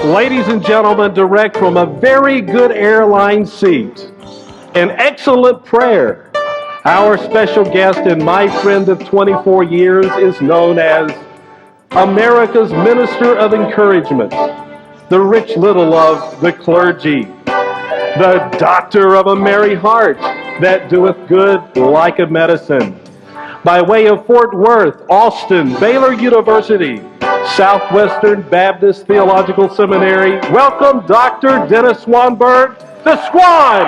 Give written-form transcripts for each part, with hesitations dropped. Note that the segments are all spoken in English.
Ladies and gentlemen, direct from a very good airline seat, an excellent prayer. Our special guest and my friend of 24 years is known as America's Minister of Encouragement, the rich little of the clergy, the doctor of a merry heart that doeth good like a medicine. By way of Fort Worth, Austin, Baylor University, Southwestern Baptist Theological Seminary, welcome Dr. Dennis Swanberg, the Swan.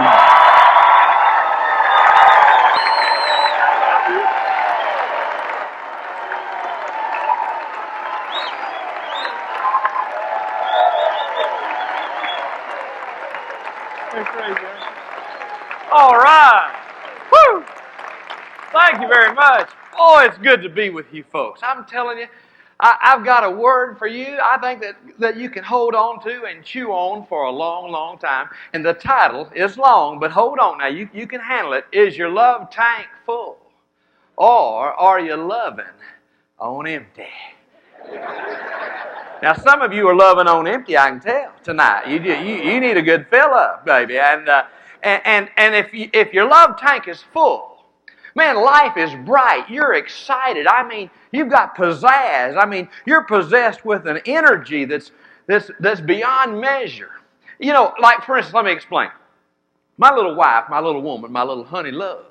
All right. Woo! Thank you very much. Oh, it's good to be with you folks. I'm telling you, I've got a word for you I think that you can hold on to and chew on for a long, long time. And the title is long, but hold on now. You can handle it. Is your love tank full? Or are you loving on empty? Now, some of you are loving on empty, I can tell, tonight. You need a good fill-up, baby. And if your love tank is full, man, life is bright. You're excited. I mean, you've got pizzazz. I mean, you're possessed with an energy that's beyond measure. You know, like, for instance, let me explain. My little wife, my little woman, my little honey love,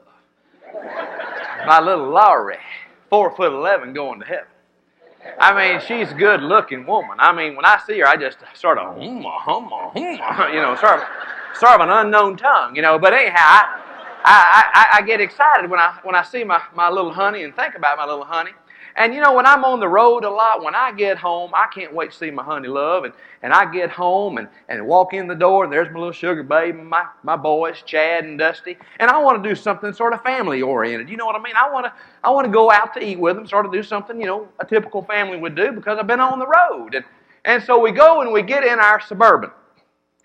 my little Laurie, 4'11", going to heaven. I mean, she's a good-looking woman. I mean, when I see her, I just sort of, you know, sort of an unknown tongue, you know. But anyhow, I get excited when I see my little honey and think about my little honey. And, you know, when I'm on the road a lot, when I get home, I can't wait to see my honey love. And I get home and walk in the door, and there's my little sugar baby, my boys, Chad and Dusty. And I want to do something sort of family-oriented. You know what I mean? I want to go out to eat with them, sort of do something, you know, a typical family would do because I've been on the road. And so we go and we get in our Suburban.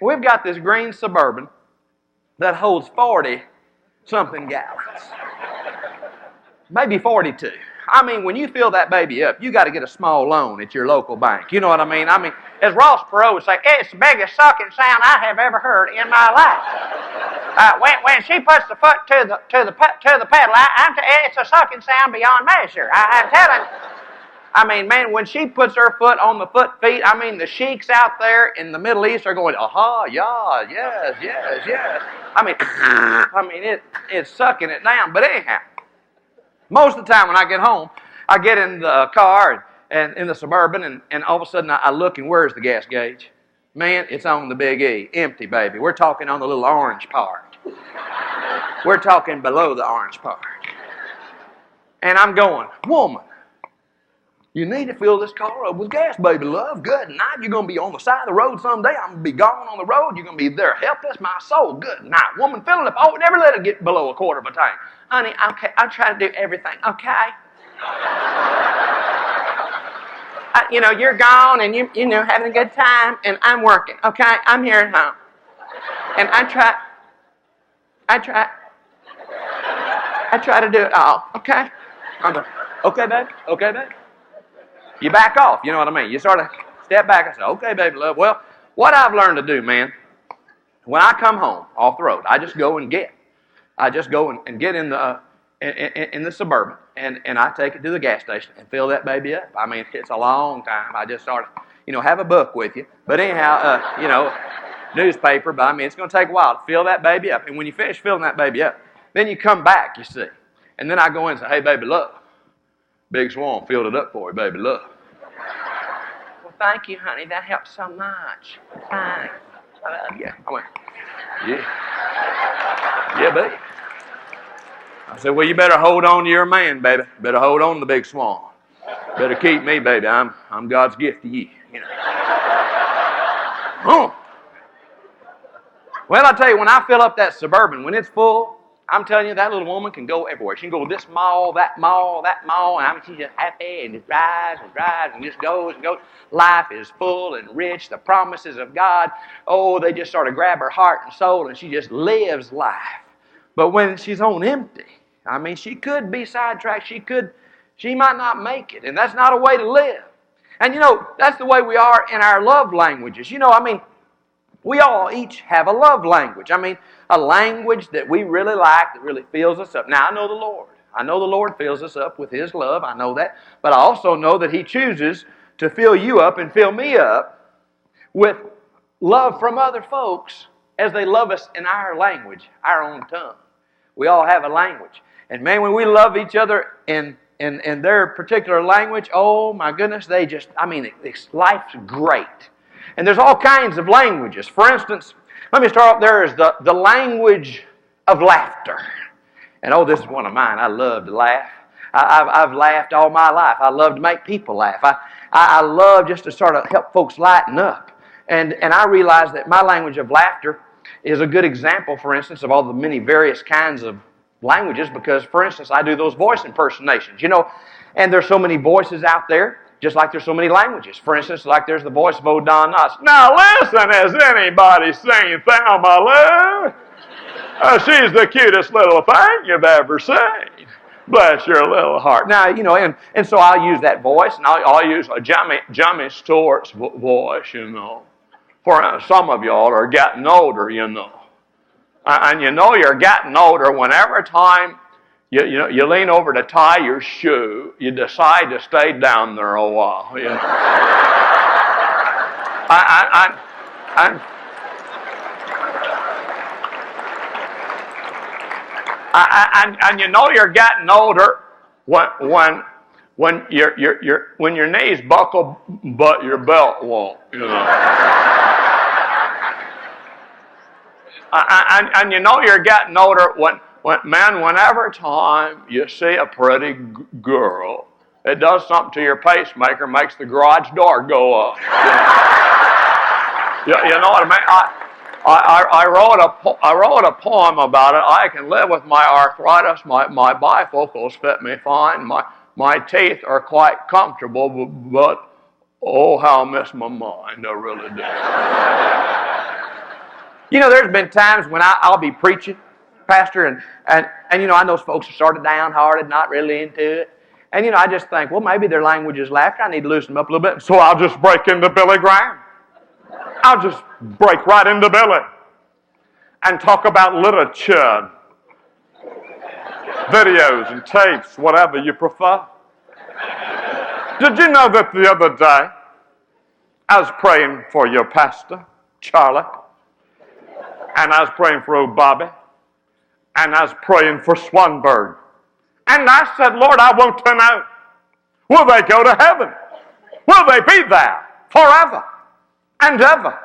We've got this green Suburban that holds 40-something gallons. Maybe 42. I mean, when you fill that baby up, you got to get a small loan at your local bank. You know what I mean? I mean, as Ross Perot would say, it's the biggest sucking sound I have ever heard in my life. When she puts the foot to the pedal, it's a sucking sound beyond measure. I'm telling you. I mean, man, when she puts her foot on the foot feet, I mean, the sheiks out there in the Middle East are going, aha, yeah, yes. I mean, it's sucking it down. But anyhow, most of the time when I get home, I get in the car and in the Suburban, and all of a sudden I look, and where's the gas gauge? Man, it's on the big E, empty, baby. We're talking on the little orange part. We're talking below the orange part. And I'm going, woman, you need to fill this car up with gas, baby love. Good night. You're going to be on the side of the road someday. I'm going to be gone on the road. You're going to be there helpless, my soul. Good night. Woman, fill it up. Oh, never let it get below a quarter of a tank. Honey, okay, I'll try to do everything, okay? You know, you're gone and you know, having a good time, and I'm working, okay? I'm here at home. And I try to do it all, okay? I'm going, okay, baby. You back off, you know what I mean? You sort of step back and say, okay, baby love. Well, what I've learned to do, man, when I come home off the road, I just go and get. I just go and get in the Suburban, and I take it to the gas station and fill that baby up. I mean, it's a long time. I just sort of, you know, have a book with you. But anyhow, you know, newspaper, but I mean, it's going to take a while to fill that baby up. And when you finish filling that baby up, then you come back, you see. And then I go in and say, hey, baby love, Big Swan filled it up for you, baby love. Well, thank you, honey. That helps so much. Thanks. I love you. I went, yeah, baby. I said, well, you better hold on to your man, baby. Better hold on to the Big Swan. Better keep me, baby. I'm God's gift to you. You know. Oh. Well, I tell you, when I fill up that Suburban, when it's full, I'm telling you, that little woman can go everywhere. She can go this mall, that mall, and I mean, she's just happy and just drives and just goes and goes. Life is full and rich. The promises of God, oh, they just sort of grab her heart and soul, and she just lives life. But when she's on empty, I mean, she could be sidetracked. She might not make it, and that's not a way to live. And you know, that's the way we are in our love languages. You know, I mean, we all each have a love language. I mean, a language that we really like, that really fills us up. Now, I know the Lord. I know the Lord fills us up with His love. I know that. But I also know that He chooses to fill you up and fill me up with love from other folks as they love us in our language, our own tongue. We all have a language. And man, when we love each other in their particular language, oh my goodness, life's great. And there's all kinds of languages. For instance, let me start up there is the language of laughter. And oh, this is one of mine. I love to laugh. I've laughed all my life. I love to make people laugh. I love just to sort of help folks lighten up. And I realize that my language of laughter is a good example, for instance, of all the many various kinds of languages because, for instance, I do those voice impersonations, you know, and there's so many voices out there, just like there's so many languages. For instance, like there's the voice of old Don Knotts. Now listen, has anybody seen Thelma Lou? She's the cutest little thing you've ever seen. Bless your little heart. Now, you know, and so I'll use that voice, and I'll use a Jimmy Stewart's voice, you know. For some of y'all are getting older, you know. And you know you're getting older whenever time you lean over to tie your shoe, you decide to stay down there a while, you know. And you know you're getting older when your knees buckle but your belt won't, you know. And you know you're getting older whenever time you see a pretty girl, it does something to your pacemaker, makes the garage door go up. You know what I mean? I wrote a poem about it. I can live with my arthritis. My bifocals fit me fine. My teeth are quite comfortable, but oh, how I miss my mind. I really do. You know, there's been times when I'll be preaching, Pastor, and you know, I know folks are sort of downhearted, not really into it. And you know, I just think, well, maybe their language is laughter. I need to loosen them up a little bit. So I'll just break into Billy Graham. I'll just break right into Billy and talk about literature, videos and tapes, whatever you prefer. Did you know that the other day I was praying for your pastor, Charlie, and I was praying for old Bobby, and I was praying for Swanberg. And I said, Lord, I want to know, will they go to heaven? Will they be there forever and ever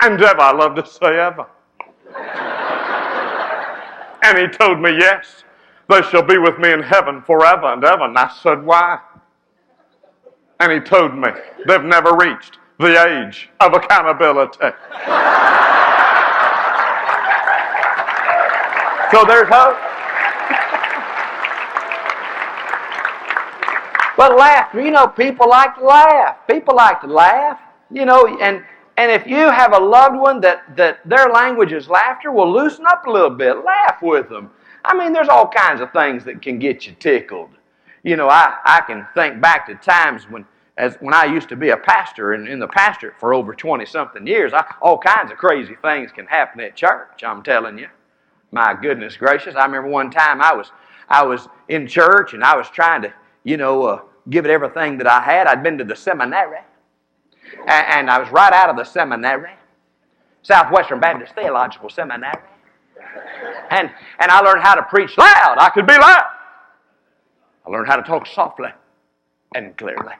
and ever? I love to say ever. And he told me, yes, they shall be with me in heaven forever and ever. And I said, why? And he told me, they've never reached the age of accountability. So there's hope. But laughter, you know, people like to laugh. People like to laugh. You know, and if you have a loved one that their language is laughter, well, loosen up a little bit. Laugh with them. I mean, there's all kinds of things that can get you tickled. You know, I can think back to times when I used to be a pastor and in the pastorate for over 20-something years. All kinds of crazy things can happen at church, I'm telling you. My goodness gracious. I remember one time I was in church and I was trying to, you know, give it everything that I had. I'd been to the seminary. And I was right out of the seminary. Southwestern Baptist Theological Seminary. And I learned how to preach loud. I could be loud. I learned how to talk softly and clearly.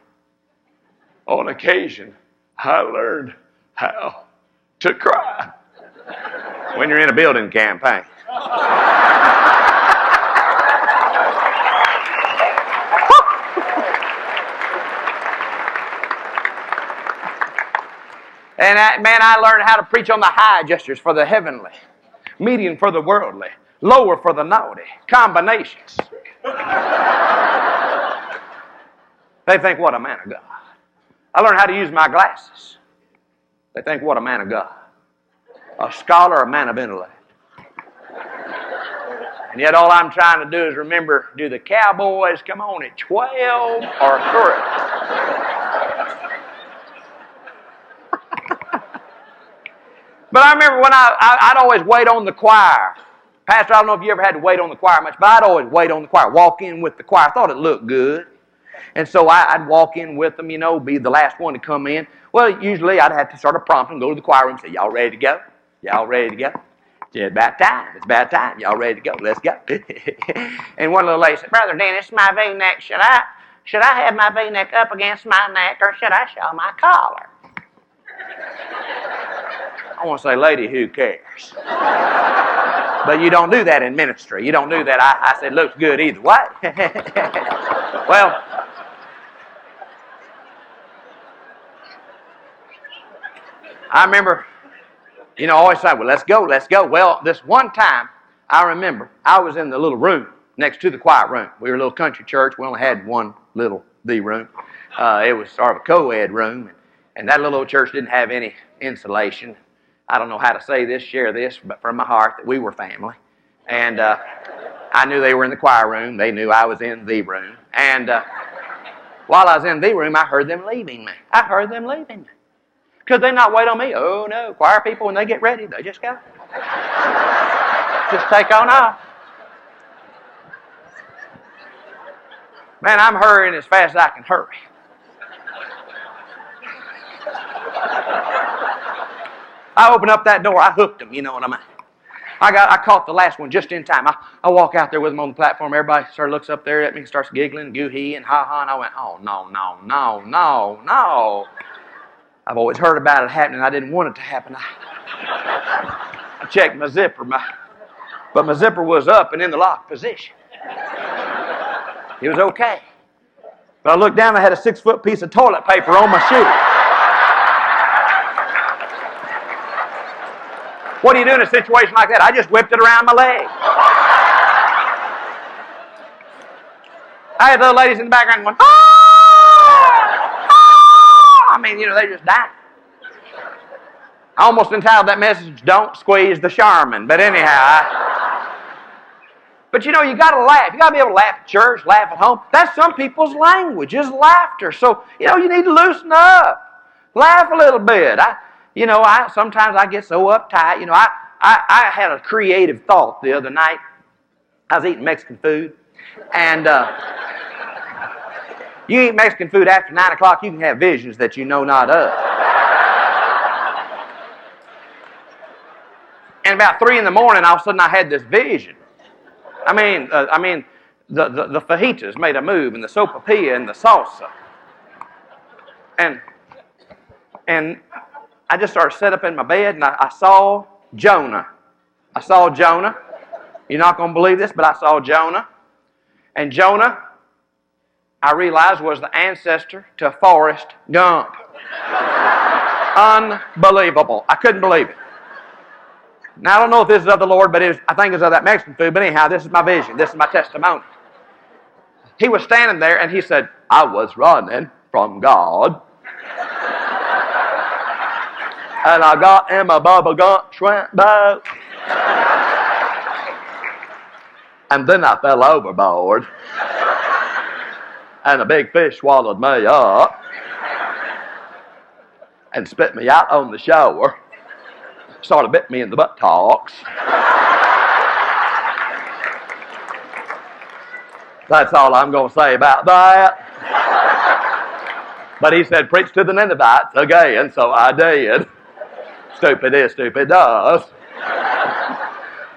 On occasion, I learned how to cry. When you're in a building campaign. And I learned how to preach on the high gestures for the heavenly, medium for the worldly, lower for the naughty, combinations. They think, what a man of God. I learned how to use my glasses. They think, what a man of God. A scholar, a man of intellect. And yet all I'm trying to do is remember, do the Cowboys come on at 12 or 3? But I remember when I'd always wait on the choir. Pastor, I don't know if you ever had to wait on the choir much, but I'd always wait on the choir, walk in with the choir. I thought it looked good. And so I'd walk in with them, be the last one to come in. Well, usually I'd have to sort of prompt them, go to the choir room and say, y'all ready to go? Y'all ready to go? It's about time. It's about time. Y'all ready to go? Let's go. And one little lady said, Brother Dennis, my V-neck, should I have my V-neck up against my neck or should I show my collar? I want to say, lady, who cares? But you don't do that in ministry. You don't do that. I said, looks good either way. Well, I remember, always say, well, let's go, let's go. Well, this one time, I remember, I was in the little room next to the quiet room. We were a little country church. We only had one little D room. It was sort of a co-ed room. And that little old church didn't have any insulation. I don't know how to say this, share this, but from my heart that we were family. And I knew they were in the choir room. They knew I was in the room. And while I was in the room, I heard them leaving me. Could they not wait on me? Oh, no. Choir people, when they get ready, they just go. Just take on off. Man, I'm hurrying as fast as I can hurry. I opened up that door. I hooked them, you know what I mean. I caught the last one just in time. I walk out there with them on the platform. Everybody sort of looks up there at me and starts giggling, goo-hee, and ha-ha. And I went, oh, no. I've always heard about it happening. I didn't want it to happen. I checked my zipper, but my zipper was up and in the locked position. It was okay. But I looked down, I had a 6-foot piece of toilet paper on my shoe. What do you do in a situation like that? I just whipped it around my leg. I had the ladies in the background going, ah! I mean, they just died. I almost entitled that message, Don't Squeeze the Charmin. But anyhow, But you got to laugh. You got to be able to laugh at church, laugh at home. That's some people's language, is laughter. So, you need to loosen up. Laugh a little bit. Sometimes I get so uptight. I had a creative thought the other night. I was eating Mexican food. And you eat Mexican food after 9 o'clock, you can have visions that you know not of. And about 3 in the morning, all of a sudden I had this vision. The fajitas made a move, and the sopapilla and the salsa. And I just started set up in my bed, and I saw Jonah. You're not going to believe this, but I saw Jonah. And Jonah, I realized, was the ancestor to Forrest Gump. Unbelievable. I couldn't believe it. Now, I don't know if this is of the Lord, but I think it's of that Mexican food. But anyhow, this is my vision. This is my testimony. He was standing there, and he said, I was running from God. And I got in my Bubba Gump shrimp boat. And then I fell overboard. And a big fish swallowed me up. And spit me out on the shore. Sort of bit me in the buttocks. That's all I'm going to say about that. But he said, preach to the Ninevites again, so I did. Stupid is, stupid does.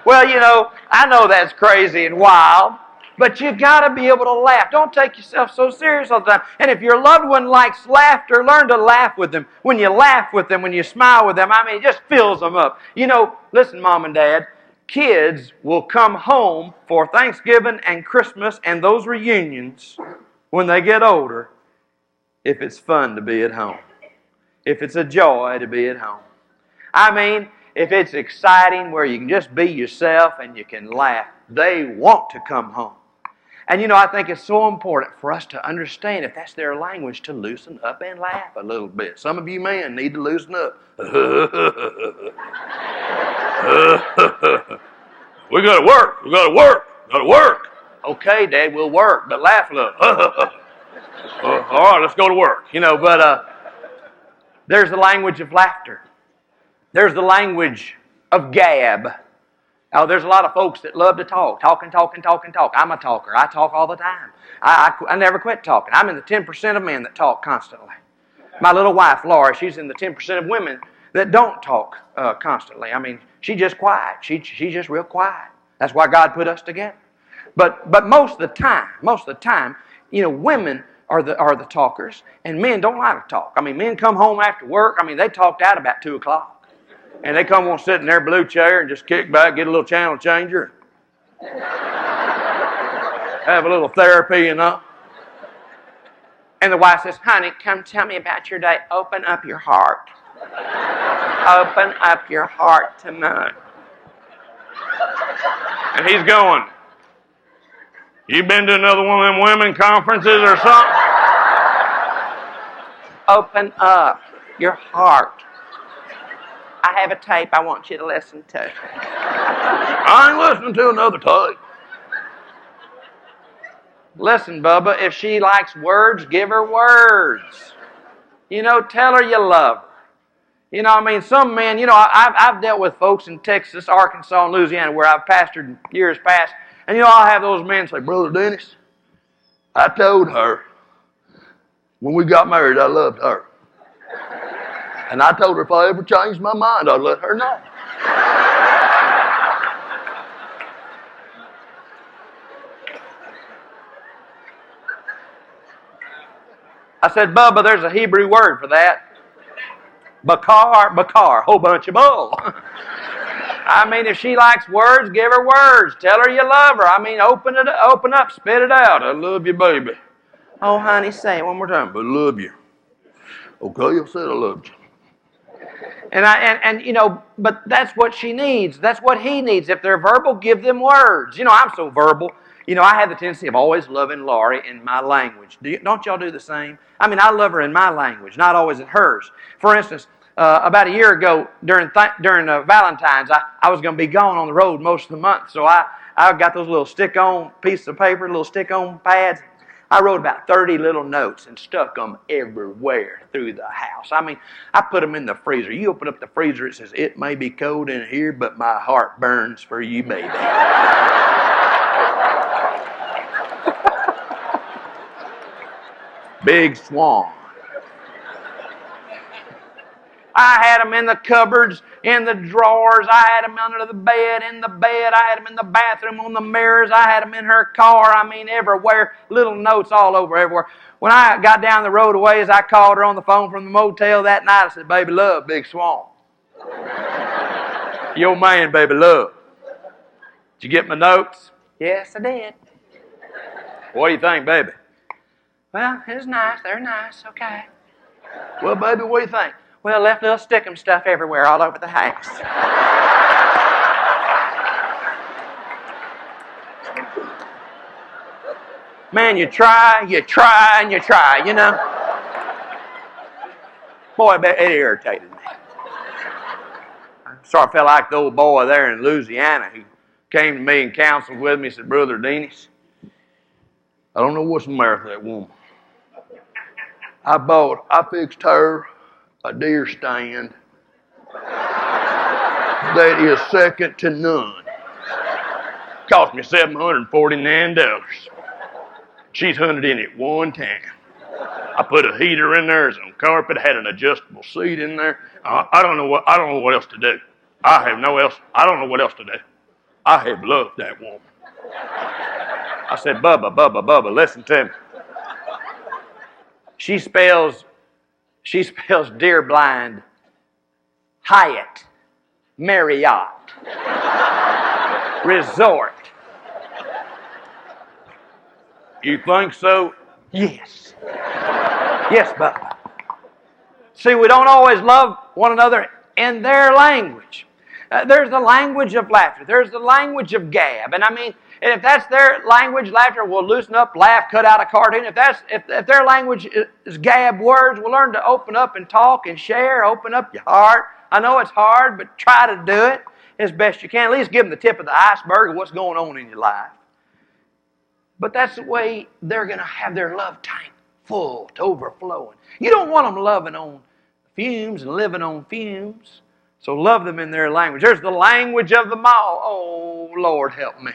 Well, I know that's crazy and wild, but you got to be able to laugh. Don't take yourself so serious all the time. And if your loved one likes laughter, learn to laugh with them. When you laugh with them, when you smile with them, it just fills them up. Listen, Mom and Dad, kids will come home for Thanksgiving and Christmas and those reunions when they get older if it's fun to be at home. If it's a joy to be at home. If it's exciting where you can just be yourself and you can laugh, they want to come home. And I think it's so important for us to understand, if that's their language, to loosen up and laugh a little bit. Some of you men need to loosen up. We got to work. We got to work. Got to work. Okay, Dad, we'll work, but laugh a little. All right, let's go to work. But there's the language of laughter. There's the language of gab. Oh, there's a lot of folks that love to talk. Talk. I'm a talker. I talk all the time. I never quit talking. I'm in the 10% of men that talk constantly. My little wife, Laura, she's in the 10% of women that don't talk constantly. I mean, she's just quiet. She's just real quiet. That's why God put us together. But most of the time, you know, women are the talkers, and men don't like to talk. I mean, men come home after work. I mean, they talked out about 2 o'clock. And they come on sit in their blue chair and just kick back, get a little channel changer. Have a little therapy, you know. And the wife says, honey, come tell me about your day. Open up your heart. Open up your heart tonight. And he's going, you been to another one of them women conferences or something? Open up your heart. I have a tape I want you to listen to. I ain't listening to another tape. Listen, Bubba, if she likes words, give her words. You know, tell her you love her. You know, I mean, some men, you know, I've dealt with folks in Texas, Arkansas, and Louisiana where I've pastored in years past. And, you know, I'll have those men say, Brother Dennis, I told her when we got married I loved her. And I told her if I ever changed my mind, I'd let her know. I said, Bubba, there's a Hebrew word for that. Bakar, whole bunch of bull. I mean, if she likes words, give her words. Tell her you love her. I mean, open up, spit it out. I love you, baby. Oh, honey, say it one more time. I love you. Okay, I said I loved you. And you know, but that's what she needs. That's what he needs. If they're verbal, give them words. You know, I'm so verbal. You know, I have the tendency of always loving Laurie in my language. Don't y'all do the same? I mean, I love her in my language, not always in hers. For instance, about a year ago during Valentine's, I was going to be gone on the road most of the month, so I got those little stick-on pieces of paper, little stick-on pads. I wrote about 30 little notes and stuck them everywhere through the house. I mean, I put them in the freezer. You open up the freezer, it says, it may be cold in here, but my heart burns for you, baby. Big Swan. I had them in the cupboards, in the drawers. I had them under the bed, in the bed. I had them in the bathroom, on the mirrors. I had them in her car. I mean, everywhere. Little notes all over everywhere. When I got down the road a ways, I called her on the phone from the motel that night. I said, baby, love, Big Swan. Your man, baby, love. Did you get my notes? Yes, I did. What do you think, baby? Well, it was nice. They're nice. Okay. Well, baby, what do you think? Well, left little stickum stuff everywhere all over the house. Man, you try, and you try, you know. Boy, it irritated me. Sort of felt like the old boy there in Louisiana who came to me and counseled with me. He said, Brother Dennis, I don't know what's the matter with that woman. I fixed her a deer stand that is second to none. Cost me $749. She's hunted in it one time. I put a heater in there, it's on carpet, had an adjustable seat in there. I don't know what else to do. I don't know what else to do. I have loved that woman. I said, Bubba, listen to me. She spells deer blind Hyatt, Marriott, Resort. You think so? Yes. Yes, Bubba. See, we don't always love one another in their language. There's the language of laughter. There's the language of gab. And I mean, and if that's their language, laughter, we'll loosen up, laugh, cut out a cartoon. If their language is gab words, we'll learn to open up and talk and share. Open up your heart. I know it's hard, but try to do it as best you can. At least give them the tip of the iceberg of what's going on in your life. But that's the way they're going to have their love tank full to overflowing. You don't want them loving on fumes and living on fumes. So love them in their language. There's the language of the mall. Oh, Lord help me.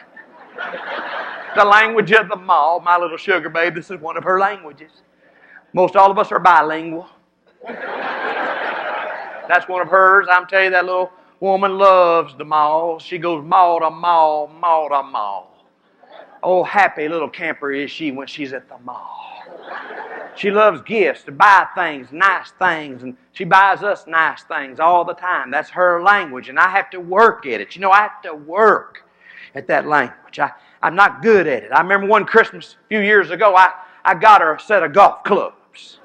The language of the mall. My little sugar babe, this is one of her languages. Most all of us are bilingual. That's one of hers. I'm telling you, that little woman loves the mall. She goes mall to mall, mall to mall. Oh, happy little camper is she when she's at the mall. She loves gifts, to buy things, nice things, and she buys us nice things all the time. That's her language, and I have to work at it. You know, I have to work at that language. I'm not good at it. I remember one Christmas a few years ago, I got her a set of golf clubs.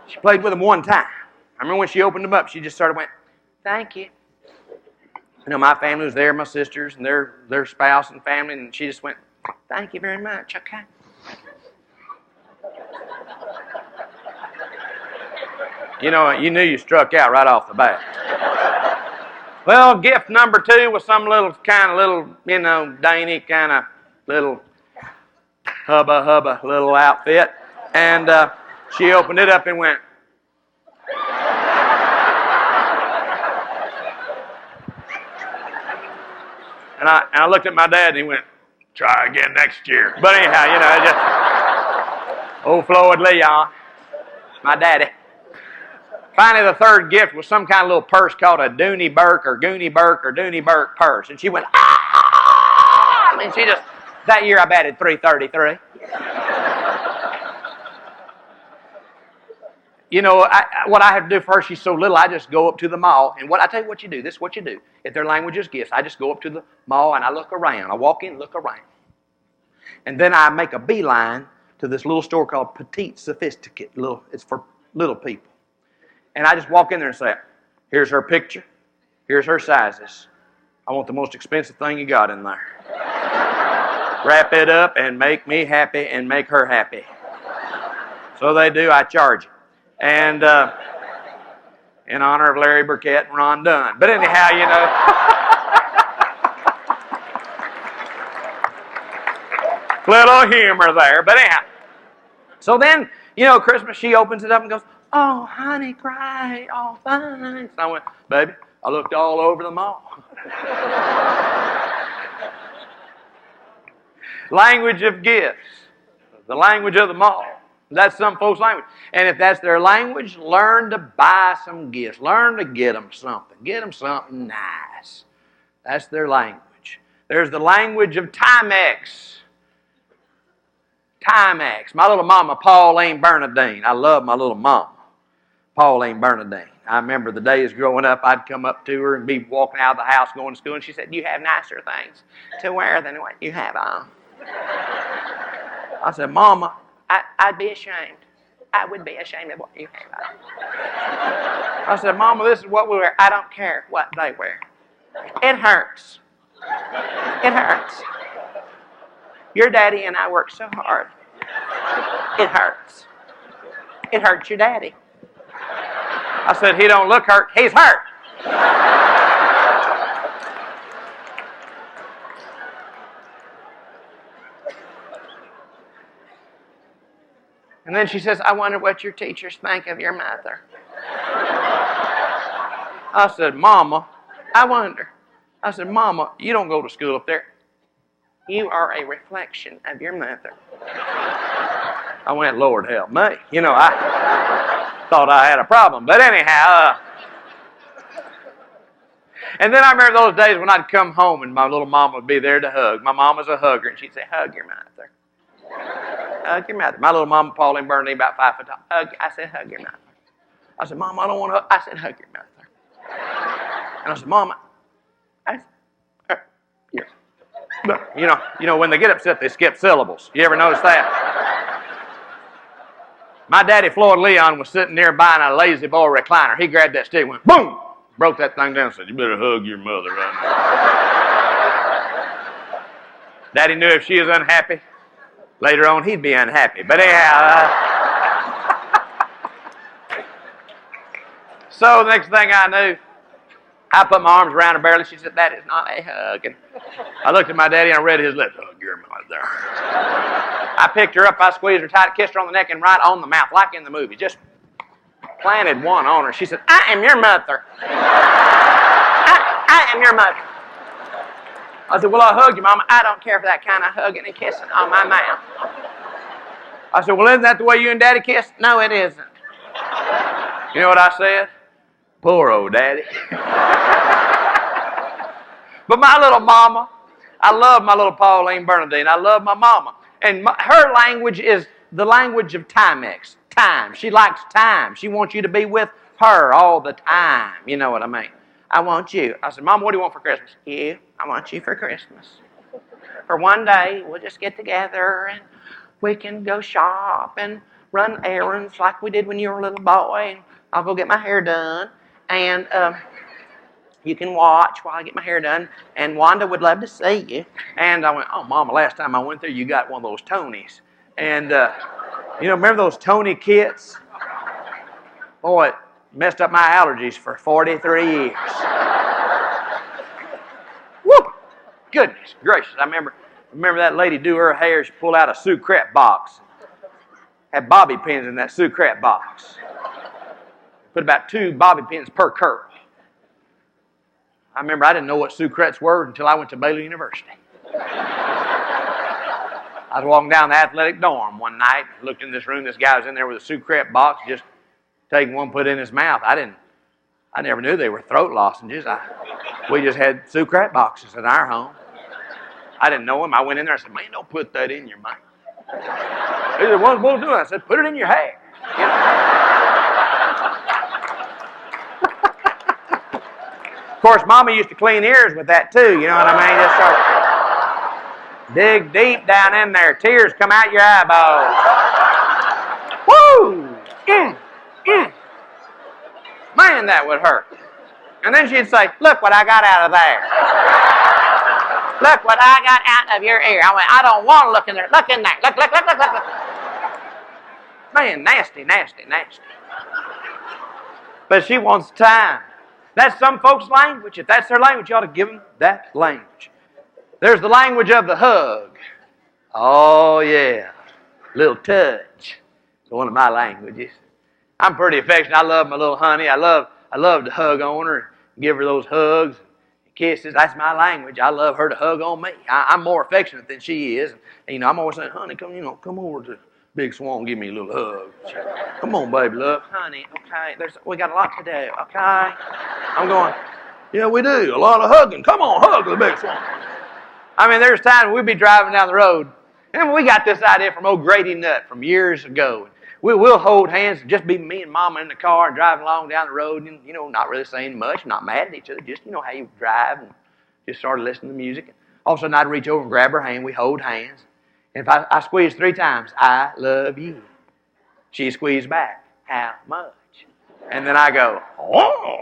She played with them one time. I remember when she opened them up, she just sort of went, "Thank you." You know, my family was there, my sisters and their spouse and family, and she just went, "Thank you very much, okay." You know, you knew you struck out right off the bat. Well, gift number 2 was some little, you know, dainty kind of little hubba little outfit. And she opened it up and went, and I looked at my dad and he went, "Try again next year." But anyhow, you know, just old Floyd Leon, my daddy. Finally, the third gift was some kind of little purse called a Dooney Burke or Goonie Burke or Dooney Burke purse. And she went, "Ah!" I mean, she just, that year I batted .333. You know, what I have to do for her, she's so little, I just go up to the mall. And I tell you what you do, this is what you do. If their language is gifts, I just go up to the mall and I look around. I walk in, look around. And then I make a beeline to this little store called Petite Sophisticate. It's for little people. And I just walk in there and say, "Here's her picture. Here's her sizes. I want the most expensive thing you got in there. Wrap it up and make me happy and make her happy." So they do. I charge it. And in honor of Larry Burkett and Ron Dunn. But anyhow, you know. Little humor there. But anyhow. So then, you know, Christmas, she opens it up and goes, "Oh, honey, great. Oh, thanks." I went, "Baby, I looked all over the mall." Language of gifts. The language of the mall. That's some folks' language. And if that's their language, learn to buy some gifts. Learn to get them something. Get them something nice. That's their language. There's the language of Timex. Timex. My little mama, Pauline Bernadine. I love my little mama, Pauline Bernadine. I remember the days growing up, I'd come up to her and be walking out of the house going to school, and she said, "You have nicer things to wear than what you have on." I said, "Mama, I'd be ashamed. I would be ashamed of what you have on." I said, "Mama, this is what we wear. I don't care what they wear. It hurts. It hurts. Your daddy and I work so hard. It hurts. It hurts your daddy." I said, "He don't look hurt. He's hurt." And then she says, "I wonder what your teachers think of your mother." I said, "Mama, I wonder." I said, "Mama, you don't go to school up there. You are a reflection of your mother." I went, "Lord help me." You know, I thought I had a problem. But anyhow, and then I remember those days when I'd come home and my little mama would be there to hug. My mom was a hugger, and she'd say, "Hug your mother. Hug your mother." My little mama, Pauline Bernadine, about 5 foot tall. I said, "Hug your mother." I said, "Mama, I don't want to hug." I said, "Hug your mother." And I said, "Mama," I said, you know, when they get upset, they skip syllables. You ever notice that? My daddy, Floyd Leon, was sitting there buying a lazy boy recliner. He grabbed that stick and went, boom, broke that thing down and said, "You better hug your mother right now." Daddy knew if she was unhappy, later on he'd be unhappy. But anyhow, so the next thing I knew, I put my arms around her barely. She said, "That is not a hug." And I looked at my daddy and I read his lips. "Hug your mother." I picked her up, I squeezed her tight, kissed her on the neck and right on the mouth, like in the movie. Just planted one on her. She said, I am your mother. I am your mother. I said, well, I'll hug you, Mama. I don't care for that kind of hugging and kissing on my mouth. I said, well, isn't that the way you and Daddy kiss? No, it isn't. You know what I said? Poor old Daddy. But my little mama, I love my little Pauline Bernadine. I love my mama. And her language is the language of Timex. Time. She likes time. She wants you to be with her all the time. You know what I mean? I want you. I said, Mom, what do you want for Christmas? You. I want you for Christmas. For one day, we'll just get together and we can go shop and run errands like we did when you were a little boy. And I'll go get my hair done. And you can watch while I get my hair done. And Wanda would love to see you. And I went, oh, Mama, last time I went there, you got one of those Tonys. And, remember those Tony kits? Boy, it messed up my allergies for 43 years. Whoop! Goodness gracious. I remember that lady do her hair. She pulled out a Sucrete box. Had bobby pins in that Sucrete box. Put about 2 bobby pins per curl. I remember I didn't know what Sucretes were until I went to Baylor University. I was walking down the athletic dorm one night, looked in this room, this guy was in there with a Sucrete box, just taking one, put it in his mouth. I never knew they were throat lozenges. We just had Sucrete boxes in our home. I didn't know him. I went in there and said, man, don't put that in your mouth. He said, what will do? I said, put it in your hair. You know? Of course, Mama used to clean ears with that too, you know what I mean? Just sort of dig deep down in there. Tears come out your eyeballs. Woo! Man, that would hurt. And then she'd say, look what I got out of there. Look what I got out of your ear. I went, I don't want to look in there. Look in there. Look. Man, nasty. But she wants time. That's some folks' language. If that's their language, you ought to give them that language. There's the language of the hug. Oh, yeah. Little touch. It's one of my languages. I'm pretty affectionate. I love my little honey. I love to hug on her, give her those hugs, kisses. That's my language. I love her to hug on me. I'm more affectionate than she is. And, I'm always saying, honey, come over to Big Swan, give me a little hug. Come on, baby, love. Honey, okay, we got a lot to do, okay? I'm going, yeah, we do. A lot of hugging. Come on, hug the Big Swan. I mean, there's times we'd be driving down the road, and we got this idea from old Grady Nutt from years ago. We'll hold hands, just be me and Mama in the car and driving along down the road and, not really saying much, not mad at each other, just, how you drive and just started listening to music. And all of a sudden, I'd reach over and grab her hand. We hold hands. And if I squeeze 3 times, I love you. She squeezed back, how much? And then I go, oh.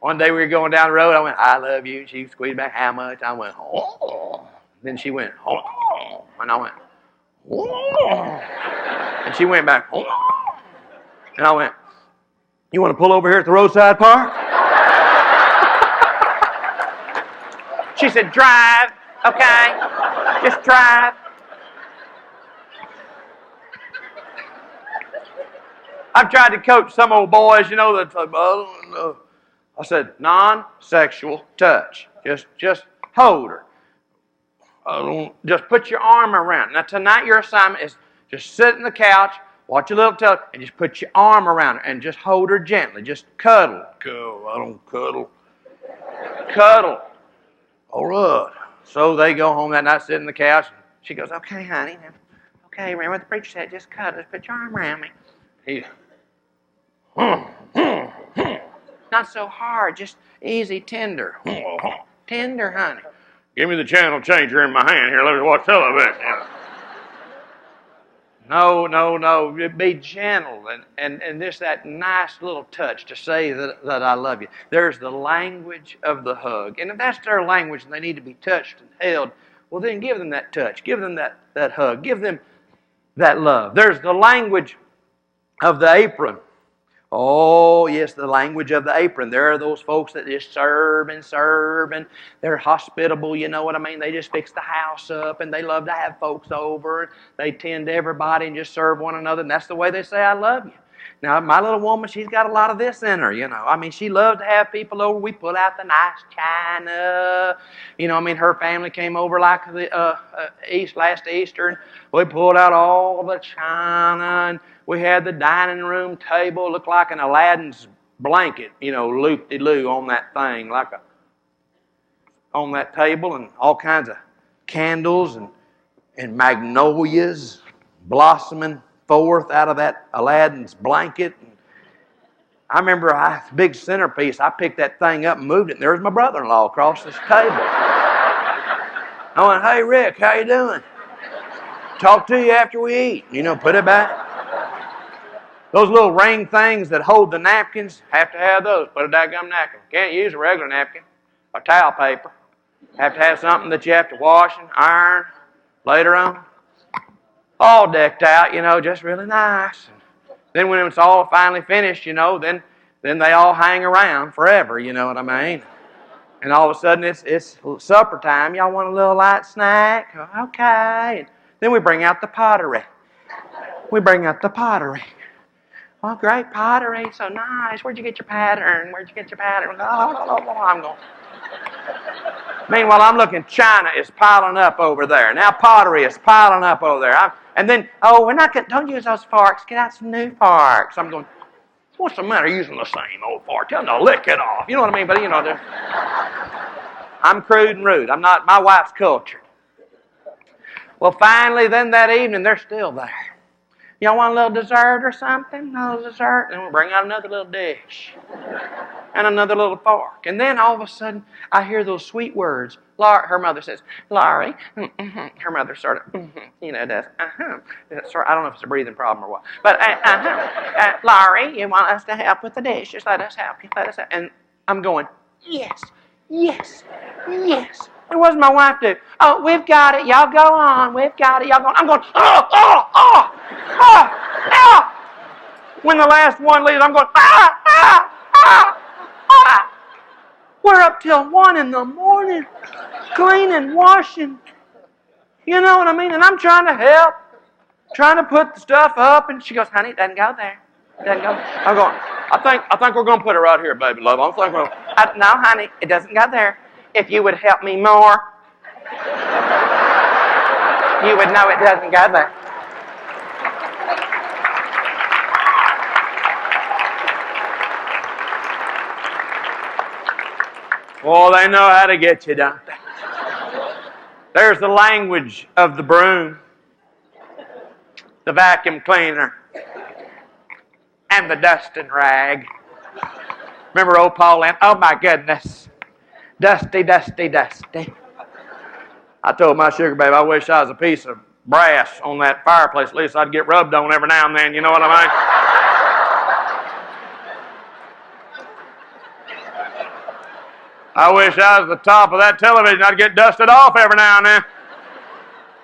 One day we were going down the road. I went, I love you. She squeezed back, how much? I went, oh. Then she went, oh. And I went, oh. And she went back, oh. And I went, you want to pull over here at the roadside park? She said, drive, okay? Just drive. I've tried to coach some old boys, that's like, I said, non-sexual touch. Just hold her. Just put your arm around. Now tonight your assignment is just sit on the couch, watch a little television, and just put your arm around her and just hold her gently. Just cuddle. I don't cuddle. Cuddle. All right. So they go home that night, sit on the couch, and she goes, okay, honey. Okay, remember what the preacher said, just cuddle, just put your arm around me. Not so hard, just easy, tender. Tender, honey. Give me the channel changer in my hand here. Let me watch television. No. Be gentle and just that nice little touch to say that I love you. There's the language of the hug. And if that's their language and they need to be touched and held, well then give them that touch. Give them that hug. Give them that love. There's the language of the apron. Oh, yes, the language of the apron. There are those folks that just serve and serve, and they're hospitable, you know what I mean? They just fix the house up, and they love to have folks over, and they tend to everybody and just serve one another, and that's the way they say, I love you. Now, my little woman, she's got a lot of this in her, you know. I mean, she loves to have people over. We pull out the nice china. You know, I mean, her family came over like the last Easter, and we pulled out all the china, and we had the dining room table, looked like an Aladdin's blanket, you know, loop-de-loo on that thing, on that table, and all kinds of candles and magnolias blossoming forth out of that Aladdin's blanket. And I remember a big centerpiece. I picked that thing up and moved it, and there's my brother-in-law across this table. I went, hey, Rick, how you doing? Talk to you after we eat. You know, put it back. Those little ring things that hold the napkins, have to have those. Put a daggum napkin. Can't use a regular napkin or towel paper. Have to have something that you have to wash and iron later on. All decked out, you know, just really nice. And then when it's all finally finished, you know, then they all hang around forever, you know what I mean? And all of a sudden it's supper time. Y'all want a little light snack? Okay. And then we bring out the pottery. Oh, great pottery, so nice. Where'd you get your pattern? I'm going. Meanwhile, I'm looking, china is piling up over there. Now pottery is piling up over there. And then, we're not going to, don't use those forks. Get out some new forks. I'm going, what's the matter using the same old fork? Tell them to lick it off. You know what I mean? But, you know, I'm crude and rude. I'm not, my wife's cultured. Well, finally, then that evening, they're still there. Y'all want a little dessert or something? A little dessert? And we'll bring out another little dish. And another little fork. And then all of a sudden, I hear those sweet words. Her mother says, Laurie. Her mother sort of, you know, does, I don't know if it's a breathing problem or what. But, Laurie, you want us to help with the dishes? Let us help you. Let us help. And I'm going, yes. And what does my wife do? Oh, we've got it. Y'all go on. We've got it. Y'all go on. I'm going, oh. When the last one leaves, I'm going, We're up till 1 a.m, cleaning, washing. You know what I mean? And I'm trying to help, trying to put the stuff up, and she goes, honey, it doesn't go there. I'm going, I think we're going to put it right here, baby love. I'm thinking, no, honey, it doesn't go there. If you would help me more, you would know it doesn't go there. Oh, they know how to get you, don't they? There's the language of the broom, the vacuum cleaner, and the dusting rag. Remember old Paul Lynn? Oh, my goodness. Dusty. I told my sugar babe, I wish I was a piece of brass on that fireplace. At least I'd get rubbed on every now and then. You know what I mean? I wish I was the top of that television. I'd get dusted off every now and then.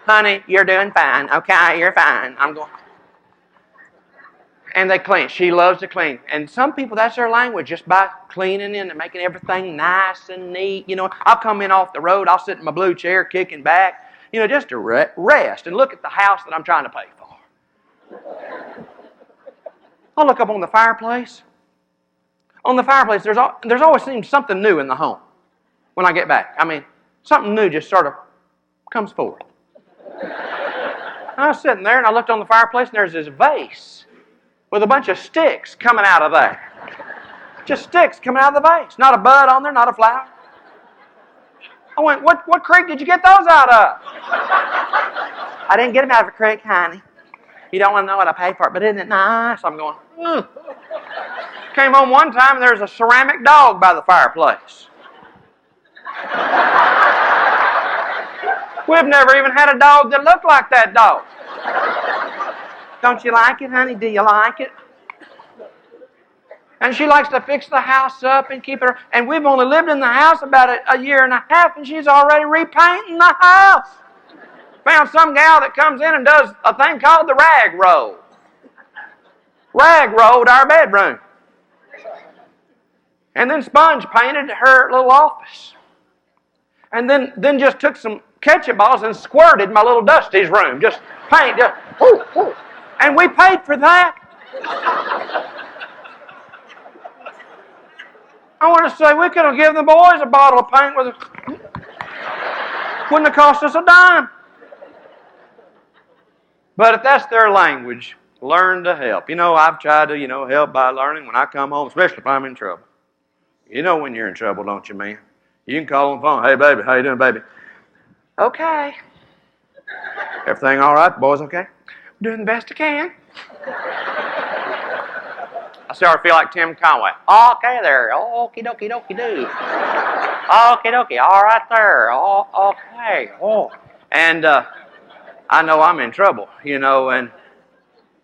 Honey, you're doing fine. Okay, you're fine. I'm going. And they clean. She loves to clean. And some people, that's their language, just by cleaning and making everything nice and neat. You know, I'll come in off the road. I'll sit in my blue chair kicking back, you know, just to rest and look at the house that I'm trying to pay for. I'll look up on the fireplace. On the fireplace, there's always seems something new in the home when I get back. I mean, something new just sort of comes forward. I was sitting there and I looked on the fireplace and there's this vase with a bunch of sticks coming out of there. Just sticks coming out of the vase. Not a bud on there, not a flower. I went, what creek did you get those out of? I didn't get them out of a creek, honey. You don't want to know what I paid for it, but isn't it nice? I'm going, Came home one time and there was a ceramic dog by the fireplace. We've never even had a dog that looked like that dog. Don't you like it, honey? Do you like it? And she likes to fix the house up and keep it. And we've only lived in the house about a year and a half, and she's already repainting the house. Found some gal that comes in and does a thing called the rag roll. Rag rolled our bedroom. And then sponge painted her little office. And then just took some ketchup bottles and squirted my little Dusty's room. Just paint. Just, whoo, whoo. And we paid for that. I want to say we could have given the boys a bottle of paint with wouldn't have cost us a dime. But if that's their language, learn to help. I've tried to, help by learning when I come home, especially if I'm in trouble. You know when you're in trouble, don't you, man? You can call on the phone. Hey, baby, how you doing, baby? Okay. Everything all right? The boys okay? Doing the best I can. I start to feel like Tim Conway. Okay there. Okie dokie dokie doo. Okie dokie. All right there. Oh, okay. Oh. And I know I'm in trouble, and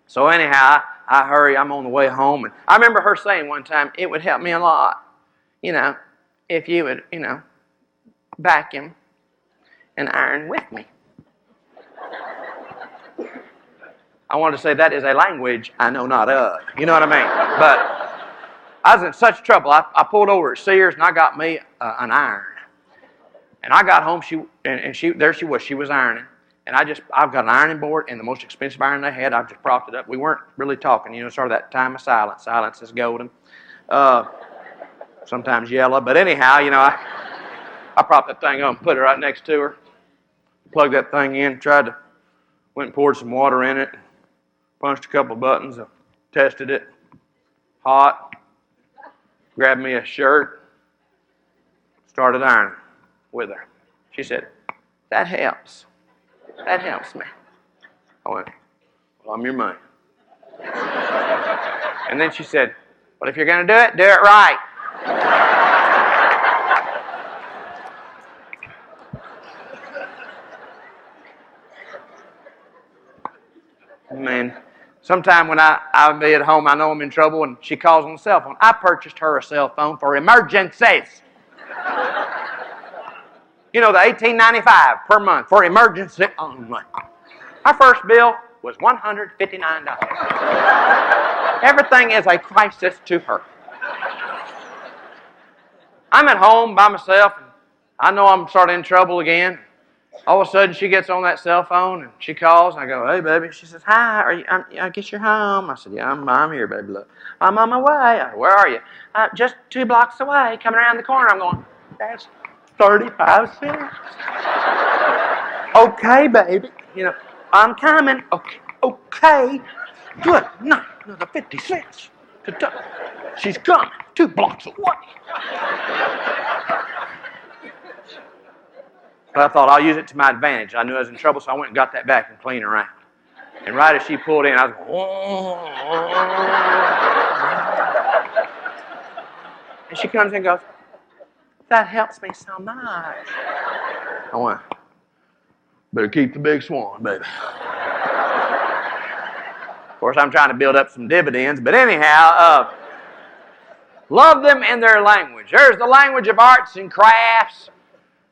so anyhow, I hurry. I'm on the way home. And I remember her saying one time, it would help me a lot, if you would, vacuum and iron with me. I wanted to say that is a language I know not of. You know what I mean? But I was in such trouble. I pulled over at Sears and I got me an iron. And I got home. There she was. She was ironing. And I've got an ironing board and the most expensive iron they had. I've just propped it up. We weren't really talking. Sort of that time of silence. Silence is golden. Sometimes yellow. But anyhow, I propped that thing up and put it right next to her. Plugged that thing in. Went and poured some water in it. Punched a couple of buttons. Tested it. Hot. Grabbed me a shirt. Started ironing with her. She said, that helps. That helps me. I went, well, I'm your man. And then she said, well, if you're going to do it right. Man, sometime when I'll be at home, I know I'm in trouble, and she calls on the cell phone. I purchased her a cell phone for emergencies. The $18.95 per month for emergency. Our first bill was $159. Everything is a crisis to her. I'm at home by myself, and I know I'm sort of in trouble again. All of a sudden, she gets on that cell phone, and she calls, and I go, hey, baby. She says, hi, I guess you're home. I said, yeah, I'm here, baby. Look, I'm on my way. Where are you? Just 2 blocks away, coming around the corner. I'm going, that's 35 cents. Okay, baby. I'm coming. Okay. Good night. Another 50 cents. She's coming 2 blocks away. But I thought I'll use it to my advantage. I knew I was in trouble, so I went and got that vacuum cleaner around. And right as she pulled in, I was going, and she comes in and goes, that helps me so much. I went, better keep the big Swan, baby. Of course, I'm trying to build up some dividends, but anyhow, love them in their language. There's the language of arts and crafts.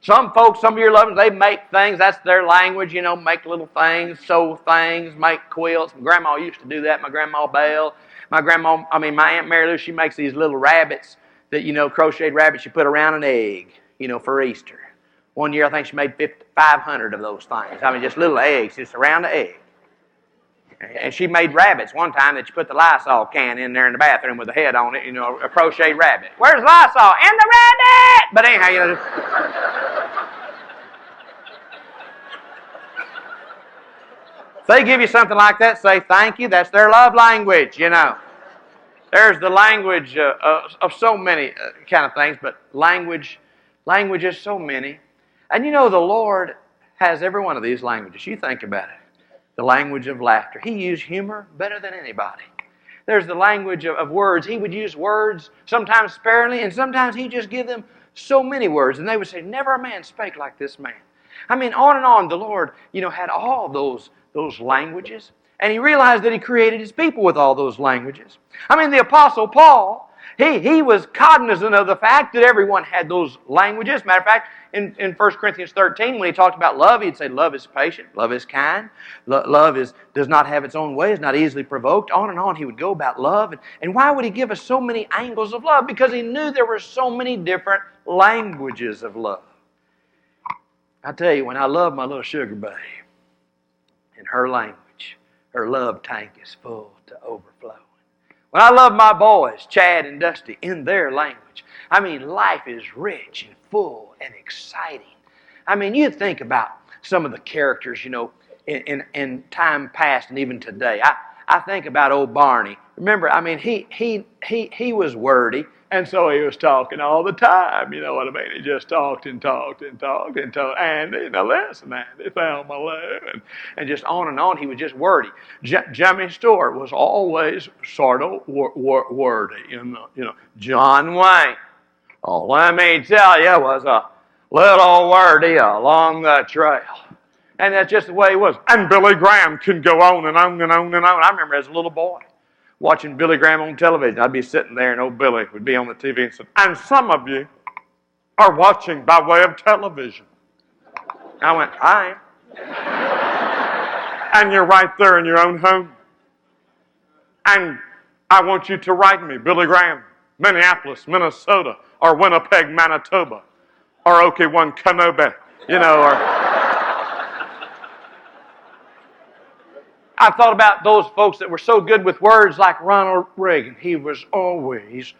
Some folks, some of your loved ones, they make things. That's their language, make little things, sew things, make quilts. My grandma used to do that. My grandma Belle. My Aunt Mary Lou, she makes these little rabbits that, crocheted rabbits you put around an egg, for Easter. One year, I think she made 500 of those things. Just little eggs, just around the egg. And she made rabbits one time that you put the Lysol can in there in the bathroom with a head on it, a crocheted rabbit. Where's Lysol? In the rabbit! But anyhow, if they give you something like that, say thank you. That's their love language, There's the language of so many kind of things, but language is so many. And the Lord has every one of these languages. You think about it. The language of laughter. He used humor better than anybody. There's the language of words. He would use words sometimes sparingly, and sometimes He'd just give them so many words. And they would say, never a man spake like this man. On and on, the Lord, had all those languages. And He realized that He created His people with all those languages. The Apostle Paul, He was cognizant of the fact that everyone had those languages. Matter of fact, in 1 Corinthians 13, when he talked about love, he'd say love is patient, love is kind, love does not have its own way, is not easily provoked. On and on he would go about love. And why would he give us so many angles of love? Because he knew there were so many different languages of love. I tell you, when I love my little sugar babe, in her language, her love tank is full to overflowing. When I love my boys, Chad and Dusty, in their language, I mean, life is rich and full and exciting. I mean, you think about some of the characters, you know, in time past and even today. I think about old Barney. Remember, I mean, he was wordy, and so he was talking all the time. You know what I mean? He just talked and talked and talked and talked. Andy, now listen, Andy, found my love, and just on and on. He was just wordy. Jimmy Stewart was always sort of wordy. You know, John Wayne. Oh, let me tell you, was a little wordy along the trail. And that's just the way he was. And Billy Graham can go on and on and on and on. I remember as a little boy watching Billy Graham on television. I'd be sitting there and old Billy would be on the TV and say, and some of you are watching by way of television. I went, I am. And you're right there in your own home. And I want you to write me, Billy Graham, Minneapolis, Minnesota, or Winnipeg, Manitoba, or Okie-One, Kenobe, you know, or... I thought about those folks that were so good with words like Ronald Reagan. He was always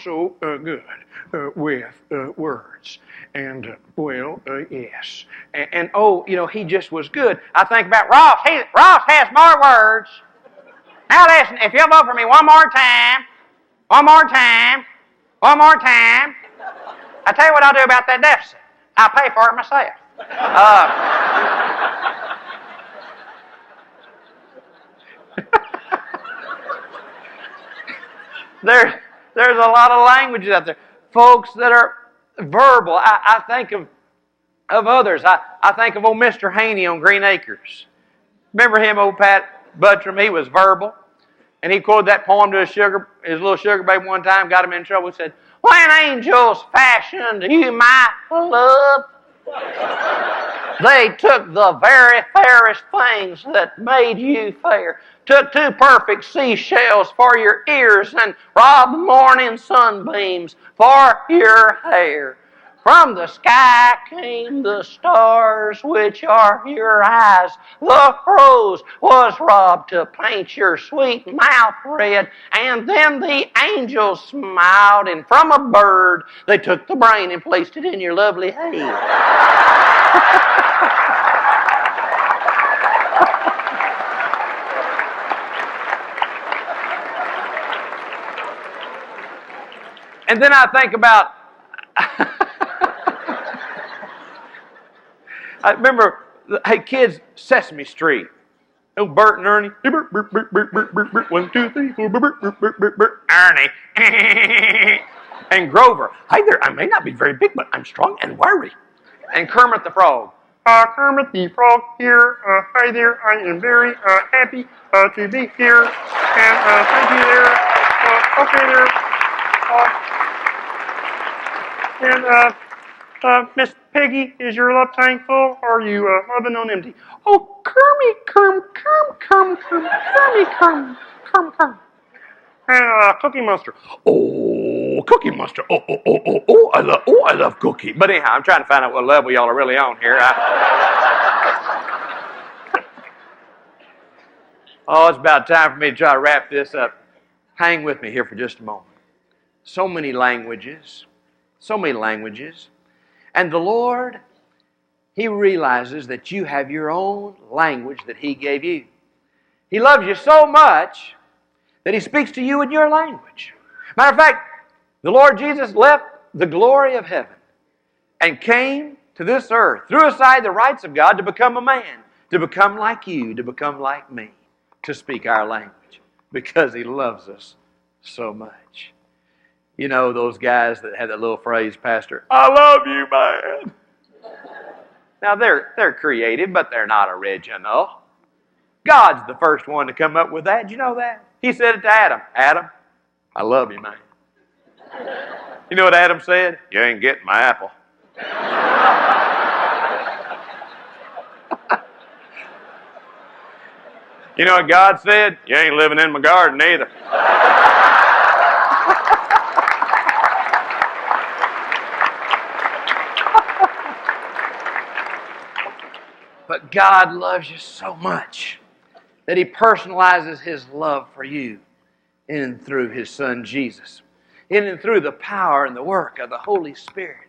so good with words. And, yes. And, you know, he just was good. I think about Ross. Ross has more words. Now listen, if you'll vote for me one more time, I tell you what I'll do about that deficit. I'll pay for it myself. There's a lot of languages out there. Folks that are verbal. I think of others. I think of old Mr. Haney on Green Acres. Remember him, old Pat Buttram? He was verbal. And he quoted that poem to his little sugar babe one time, got him in trouble. He said, when angels fashioned you, my love, they took the very fairest things that made you fair. Took two perfect seashells for your ears and robbed morning sunbeams for your hair. From the sky came the stars, which are your eyes. The rose was robbed to paint your sweet mouth red. And then the angels smiled, and from a bird they took the brain and placed it in your lovely head. And then I think about, I remember, hey kids, Sesame Street. Oh, Bert and Ernie. 1, 2, 3, 4. Ernie. And Grover. Hi there, I may not be very big, but I'm strong and wiry. And Kermit the Frog. Kermit the Frog here. Hi there, I am very happy to be here. And thank you there. Okay there. And, Miss Peggy, is your love tank full, or are you loving on empty? Oh, Kermit. And Cookie Monster. Oh, Cookie Monster. Oh, I love Cookie. But anyhow, I'm trying to find out what level y'all are really on here. It's about time for me to try to wrap this up. Hang with me here for just a moment. So many languages. And the Lord, He realizes that you have your own language that He gave you. He loves you so much that He speaks to you in your language. Matter of fact, the Lord Jesus left the glory of heaven and came to this earth, threw aside the rights of God to become a man, to become like you, to become like me, to speak our language, because He loves us so much. You know those guys that had that little phrase, Pastor, I love you, man. Now they're creative, but they're not original. God's the first one to come up with that. Did you know that? He said it to Adam. Adam, I love you, man. You know what Adam said? You ain't getting my apple. You know what God said? You ain't living in my garden either. But God loves you so much that He personalizes His love for you in and through His Son Jesus, in and through the power and the work of the Holy Spirit,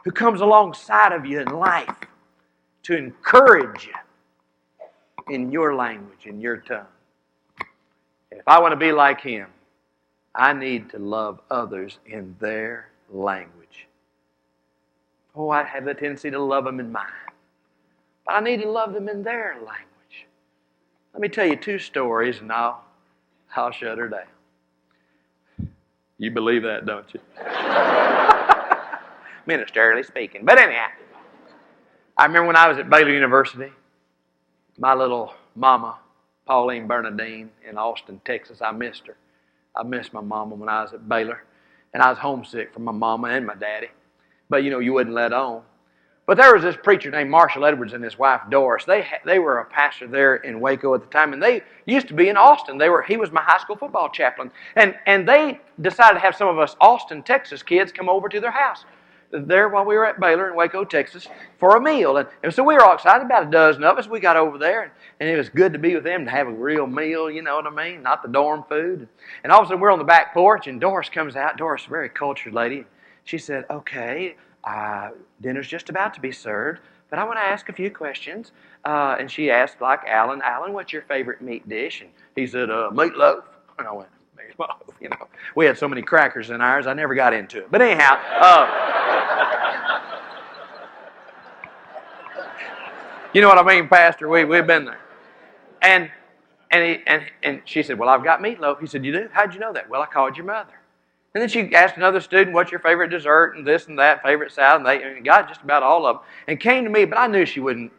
who comes alongside of you in life to encourage you in your language, in your tongue. And if I want to be like Him, I need to love others in their language. Oh, I have the tendency to love them in mine. But I need to love them in their language. Let me tell you 2 stories and I'll shut her down. You believe that, don't you? Ministerially speaking. But anyhow, I remember when I was at Baylor University, my little mama, Pauline Bernadine in Austin, Texas, I missed her. I missed my mama when I was at Baylor. And I was homesick from my mama and my daddy. But you know, you wouldn't let on. But there was this preacher named Marshall Edwards and his wife Doris. They were a pastor there in Waco at the time, and they used to be in Austin. He was my high school football chaplain, and they decided to have some of us Austin, Texas kids come over to their house there while we were at Baylor in Waco, Texas, for a meal. And so we were all excited. About a dozen of us. We got over there, and it was good to be with them to have a real meal. You know what I mean? Not the dorm food. And all of a sudden we're on the back porch, and Doris comes out. Doris, a very cultured lady. She said, "Okay. Dinner's just about to be served, but I want to ask a few questions." And she asked, like Alan, what's your favorite meat dish? And he said, meatloaf. And I went, meatloaf, you know. We had so many crackers in ours, I never got into it. But anyhow, you know what I mean, Pastor? We've been there. And she said, "Well, I've got meatloaf." He said, "You do? How'd you know that?" "Well, I called your mother." And then she asked another student, "What's your favorite dessert?" and this and that, favorite salad, and they got just about all of them. And came to me, but I knew she wouldn't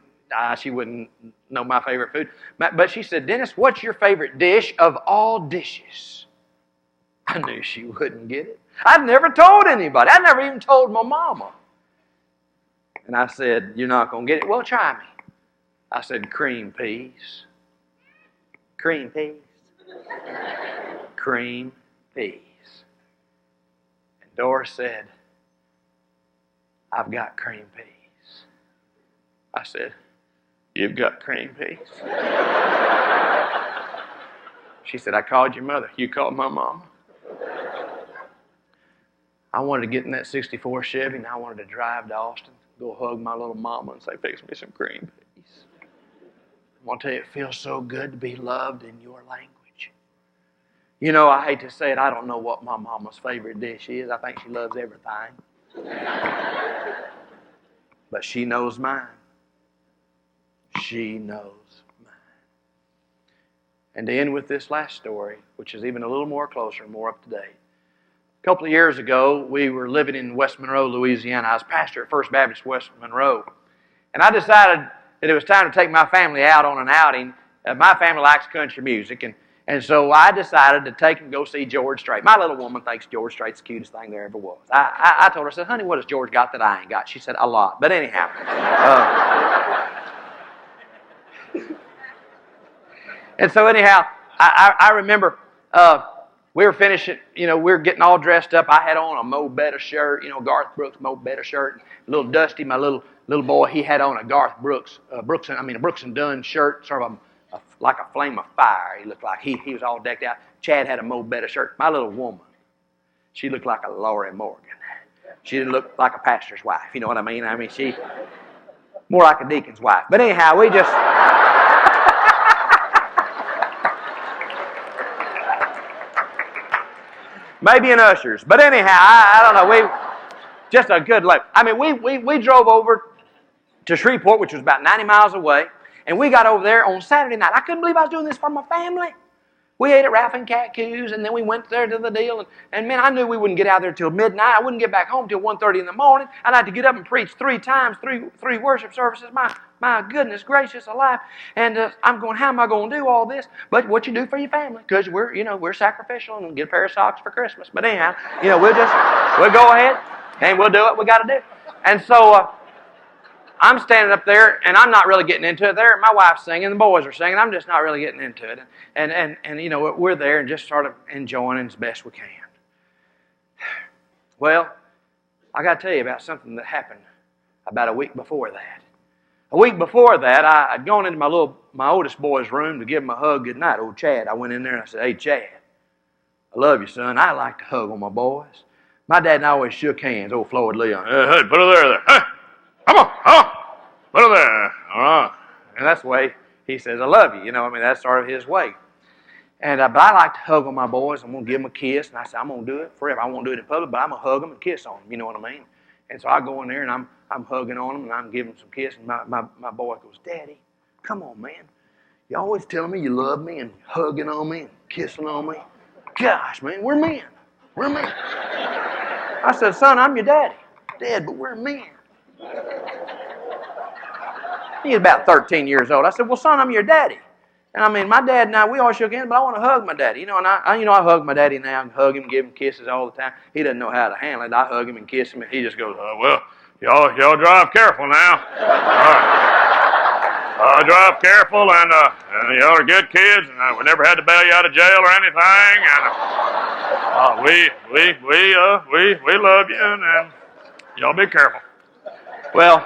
know my favorite food. But she said, "Dennis, what's your favorite dish of all dishes?" I knew she wouldn't get it. I'd never told anybody. I'd never even told my mama. And I said, "You're not going to get it?" "Well, try me." I said, "Cream peas." Cream peas. Cream peas. Doris said, "I've got cream peas." I said, "You've got cream peas?" She said, "I called your mother." "You called my mama?" I wanted to get in that 64 Chevy and I wanted to drive to Austin, go hug my little mama and say, "Fix me some cream peas." I want to tell you, it feels so good to be loved in your language. You know, I hate to say it, I don't know what my mama's favorite dish is. I think she loves everything. But she knows mine. She knows mine. And to end with this last story, which is even a little more closer, more up to date. A couple of years ago, we were living in West Monroe, Louisiana. I was pastor at First Baptist West Monroe. And I decided that it was time to take my family out on an outing. My family likes country music, and so I decided to take them to go see George Strait. My little woman thinks George Strait's the cutest thing there ever was. I told her, I said, "Honey, what has George got that I ain't got?" She said, "A lot." But anyhow. And so anyhow, I remember we were finishing, you know, we were getting all dressed up. I had on a Mo Better shirt, you know, Garth Brooks Mo Better shirt. Little Dusty, my little boy, he had on a Garth Brooks, a Brooks and Dunn shirt, sort of like a flame of fire. He looked like he was all decked out. Chad had a Mo Better shirt. My little woman, she looked like a Lori Morgan. She didn't look like a pastor's wife. You know what I mean? I mean, she more like a deacon's wife. But anyhow, we just maybe an usher's. But anyhow, I don't know. We just a good look. I mean, we drove over to Shreveport, which was about 90 miles away. And we got over there on Saturday night. I couldn't believe I was doing this for my family. We ate at Ralph and Cat Coos, and then we went there to the deal. And man, I knew we wouldn't get out there till midnight. I wouldn't get back home till 1:30 in the morning. I'd have to get up and preach 3 times, three worship services. My goodness gracious alive. And I'm going, how am I going to do all this? But what you do for your family, because we're sacrificial and get a pair of socks for Christmas. But anyhow, we'll go ahead and we'll do what we got to do. And so I'm standing up there, and I'm not really getting into it. There, my wife's singing, the boys are singing. I'm just not really getting into it. And we're there and just sort of enjoying it as best we can. Well, I got to tell you about something that happened about a week before that. A week before that, I'd gone into my oldest boy's room to give him a hug good night, old Chad. I went in there and I said, "Hey, Chad, I love you, son. I like to hug on my boys." My dad and I always shook hands, old Floyd Leon. "Hey, put her there. Hey, come on, put her there. All right." And that's the way he says, "I love you." That's sort of his way. And but I like to hug on my boys. I'm going to give them a kiss. And I said, I'm going to do it forever. I won't do it in public, but I'm going to hug them and kiss on them. You know what I mean? And so I go in there and I'm hugging on them and I'm giving them some kisses. And my boy goes, "Daddy, come on, man. You always telling me you love me and hugging on me and kissing on me. Gosh, man, we're men. We're men." I said, "Son, I'm your daddy." "Dad, but we're men." He's about 13 years old. I said, "Well, son, I'm your daddy." And my dad and I, we all shook hands, but I want to hug my daddy. And I hug my daddy now and hug him, give him kisses all the time. He doesn't know how to handle it. I hug him and kiss him, and he just goes, "Well, y'all drive careful now. All right. Drive careful, and y'all are good kids, and we never had to bail you out of jail or anything. And we love you, and y'all be careful." Well.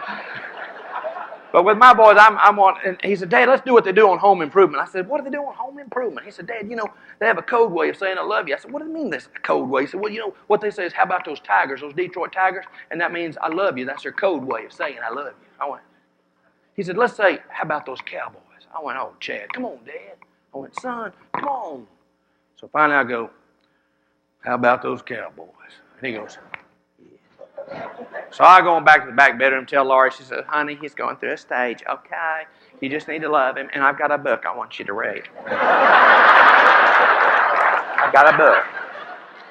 But with my boys, and he said, "Dad, let's do what they do on Home Improvement." I said, "What do they do on Home Improvement?" He said, "Dad, they have a code way of saying I love you." I said, "What do you mean this a code way?" He said, "Well, what they say is, how about those Tigers, those Detroit Tigers? And that means I love you. That's their code way of saying I love you." He said, "Let's say, how about those Cowboys?" I went, "Oh, Chad, come on, Dad." I went, "Son, come on." So finally I go, "How about those Cowboys?" And he goes, "Yeah." So I go back to the back bedroom, tell Laurie. She said, "Honey, he's going through a stage. Okay, you just need to love him. And I've got a book I want you to read." "I've got a book."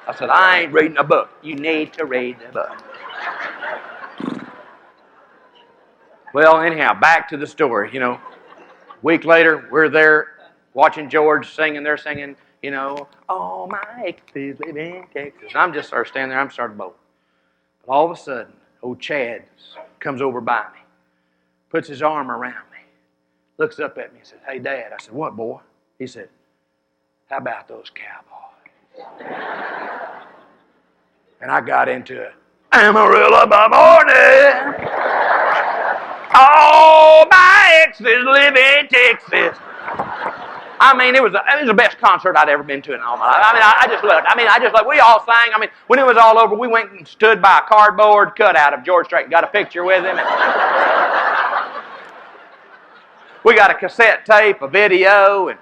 I said, "I ain't reading a book. You need to read the book." Well, anyhow, back to the story. A week later, we're there watching George singing. They're singing, "Oh, my exes live in Texas." I'm just sort of standing there. I'm starting to bowl. But all of a sudden, old Chad comes over by me, puts his arm around me, looks up at me and says, "Hey, Dad." I said, "What, boy?" He said, "How about those Cowboys?" And I got into it. "Amarillo by morning. All my exes live in Texas." It was the best concert I'd ever been to in all my life. I just loved it. We all sang. When it was all over, we went and stood by a cardboard cutout of George Strait and got a picture with him. We got a cassette tape, a video, and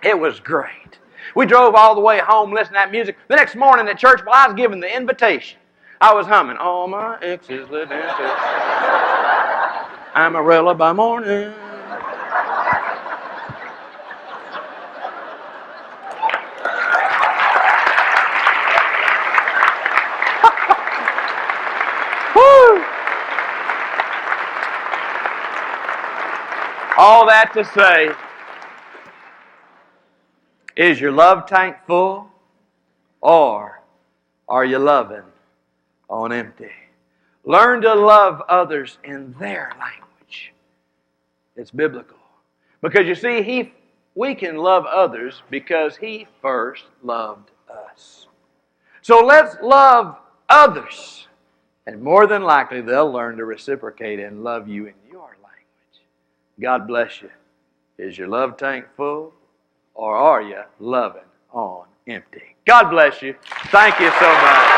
it was great. We drove all the way home listening to that music. The next morning at church, I was given the invitation. I was humming, "All my exes live in Texas. Amarillo by morning." All that to say, is your love tank full, or are you loving on empty? Learn to love others in their language. It's biblical. Because you see, we can love others because He first loved us. So let's love others, and more than likely they'll learn to reciprocate and love you in your language. God bless you. Is your love tank full, or are you loving on empty? God bless you. Thank you so much.